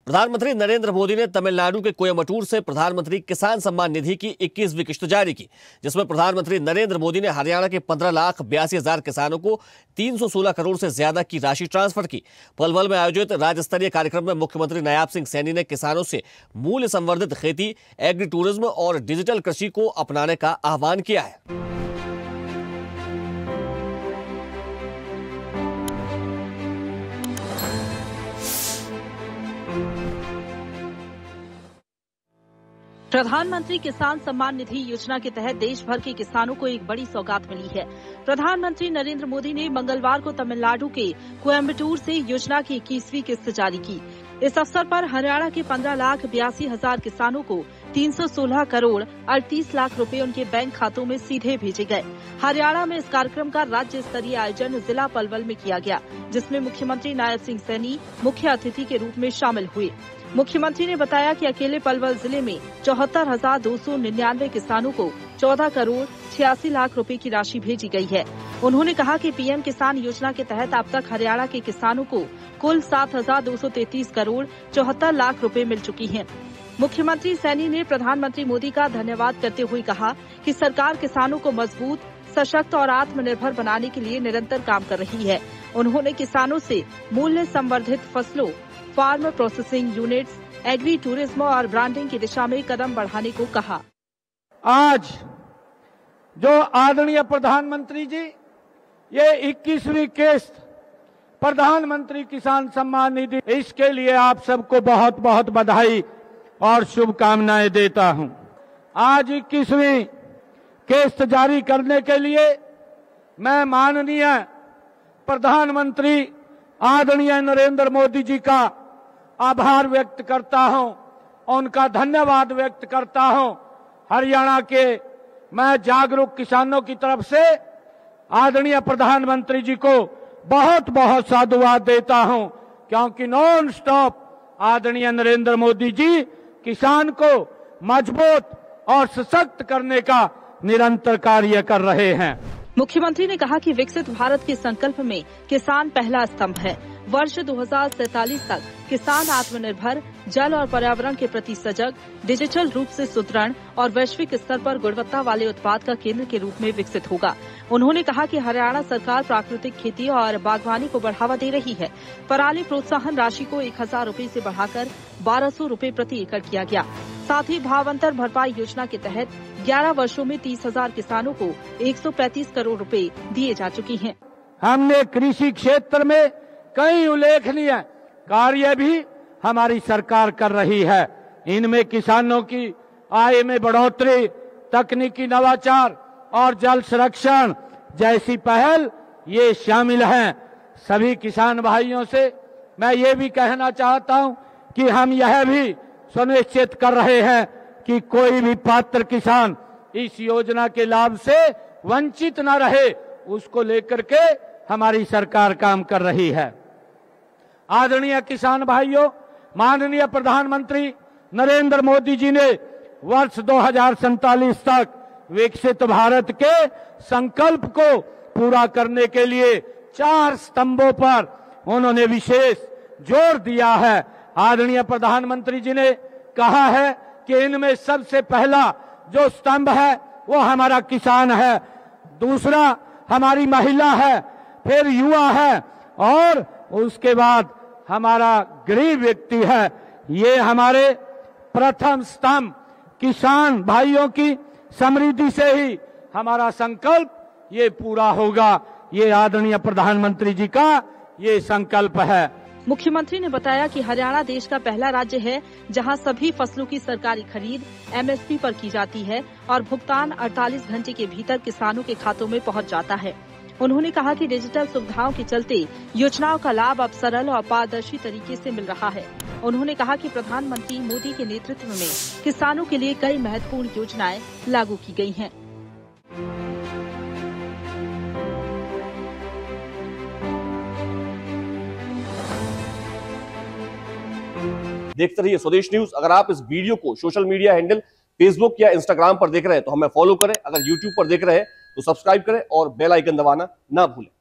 प्रधानमंत्री नरेंद्र मोदी ने तमिलनाडु के कोयम्बटूर से प्रधानमंत्री किसान सम्मान निधि की 21वीं किश्त जारी की, जिसमें प्रधानमंत्री नरेंद्र मोदी ने हरियाणा के 15,82,000 किसानों को 316 करोड़ से ज्यादा की राशि ट्रांसफर की। पलवल में आयोजित राज्य स्तरीय कार्यक्रम में मुख्यमंत्री नायाब सिंह सैनी ने किसानों से मूल्य संवर्धित खेती, एग्री टूरिज्म और डिजिटल कृषि को अपनाने का आह्वान किया है। प्रधानमंत्री किसान सम्मान निधि योजना के तहत देश भर के किसानों को एक बड़ी सौगात मिली है। प्रधानमंत्री नरेंद्र मोदी ने मंगलवार को तमिलनाडु के कोयम्बटूर से योजना की 21वीं किस्त जारी की। इस अवसर पर हरियाणा के 15,82,000 किसानों को 316 करोड़ 38 लाख रुपए उनके बैंक खातों में सीधे भेजे गए। हरियाणा में इस कार्यक्रम का राज्य स्तरीय आयोजन जिला पलवल में किया गया, जिसमें मुख्यमंत्री नायब सिंह सैनी मुख्य अतिथि के रूप में शामिल हुए। मुख्यमंत्री ने बताया कि अकेले पलवल जिले में 74,299 किसानों को 14 करोड़ 86 लाख रुपए की राशि भेजी गई है। उन्होंने कहा कि पीएम किसान योजना के तहत अब तक हरियाणा के किसानों को कुल 7,233 करोड़ 74 लाख रुपए मिल चुकी हैं। मुख्यमंत्री सैनी ने प्रधानमंत्री मोदी का धन्यवाद करते हुए कहा कि सरकार किसानों को मजबूत, सशक्त और आत्मनिर्भर बनाने के लिए निरंतर काम कर रही है। उन्होंने किसानों से मूल्य संवर्धित फसलों, farm processing units, agri tourism और ब्रांडिंग की दिशा में कदम बढ़ाने को कहा। आज जो आदरणीय प्रधानमंत्री जी ये 21वीं किस्त प्रधानमंत्री किसान सम्मान निधि, इसके लिए आप सबको बहुत बहुत बधाई और शुभकामनाएं देता हूं। आज 21वीं किस्त जारी करने के लिए मैं माननीय प्रधानमंत्री आदरणीय नरेंद्र मोदी जी का आभार व्यक्त करता हूं, उनका धन्यवाद व्यक्त करता हूं। हरियाणा के मैं जागरूक किसानों की तरफ से आदरणीय प्रधानमंत्री जी को बहुत बहुत साधुवाद देता हूं, क्योंकि नॉन स्टॉप आदरणीय नरेंद्र मोदी जी किसान को मजबूत और सशक्त करने का निरंतर कार्य कर रहे हैं। मुख्यमंत्री ने कहा कि विकसित भारत के संकल्प में किसान पहला स्तंभ है। वर्ष 2047 तक किसान आत्मनिर्भर, जल और पर्यावरण के प्रति सजग, डिजिटल रूप से सुदृढ़ और वैश्विक स्तर पर गुणवत्ता वाले उत्पाद का केंद्र के रूप में विकसित होगा। उन्होंने कहा कि हरियाणा सरकार प्राकृतिक खेती और बागवानी को बढ़ावा दे रही है। पराली प्रोत्साहन राशि को 1,000 रूपये से बढ़ाकर 1,200 रूपये प्रति एकड़ किया गया। साथ ही भावांतर भरपाई योजना के तहत 11 वर्षों में 30,000 किसानों को 135 करोड़ रुपए दिए जा चुके हैं। हमने कृषि क्षेत्र में कई उल्लेखनीय कार्य भी हमारी सरकार कर रही है। इनमें किसानों की आय में बढ़ोतरी, तकनीकी नवाचार और जल संरक्षण जैसी पहल ये शामिल हैं। सभी किसान भाइयों से मैं ये भी कहना चाहता हूं कि हम यह भी सुनिश्चित कर रहे हैं कि कोई भी पात्र किसान इस योजना के लाभ से वंचित न रहे, उसको लेकर के हमारी सरकार काम कर रही है। आदरणीय किसान भाइयों, माननीय प्रधानमंत्री नरेंद्र मोदी जी ने वर्ष 2047 तक विकसित भारत के संकल्प को पूरा करने के लिए 4 स्तंभों पर उन्होंने विशेष जोर दिया है। आदरणीय प्रधानमंत्री जी ने कहा है कि इनमें सबसे पहला जो स्तंभ है वो हमारा किसान है, दूसरा हमारी महिला है, फिर युवा है और उसके बाद हमारा गरीब व्यक्ति है। ये हमारे प्रथम स्तंभ किसान भाइयों की समृद्धि से ही हमारा संकल्प ये पूरा होगा। ये आदरणीय प्रधानमंत्री जी का ये संकल्प है। मुख्यमंत्री ने बताया कि हरियाणा देश का पहला राज्य है जहां सभी फसलों की सरकारी खरीद एमएसपी पर की जाती है और भुगतान 48 घंटे के भीतर किसानों के खातों में पहुंच जाता है। उन्होंने कहा कि डिजिटल सुविधाओं के चलते योजनाओं का लाभ अब सरल और पारदर्शी तरीके से मिल रहा है। उन्होंने कहा कि प्रधानमंत्री मोदी के नेतृत्व में किसानों के लिए कई महत्वपूर्ण योजनाएं लागू की गई हैं। देखते रहिए स्वदेश न्यूज। अगर आप इस वीडियो को सोशल मीडिया हैंडल फेसबुक या इंस्टाग्राम पर देख रहे हैं तो हमें फॉलो करें। अगर यूट्यूब पर देख रहे हैं तो सब्सक्राइब करें और बेल आइकन दबाना ना भूलें।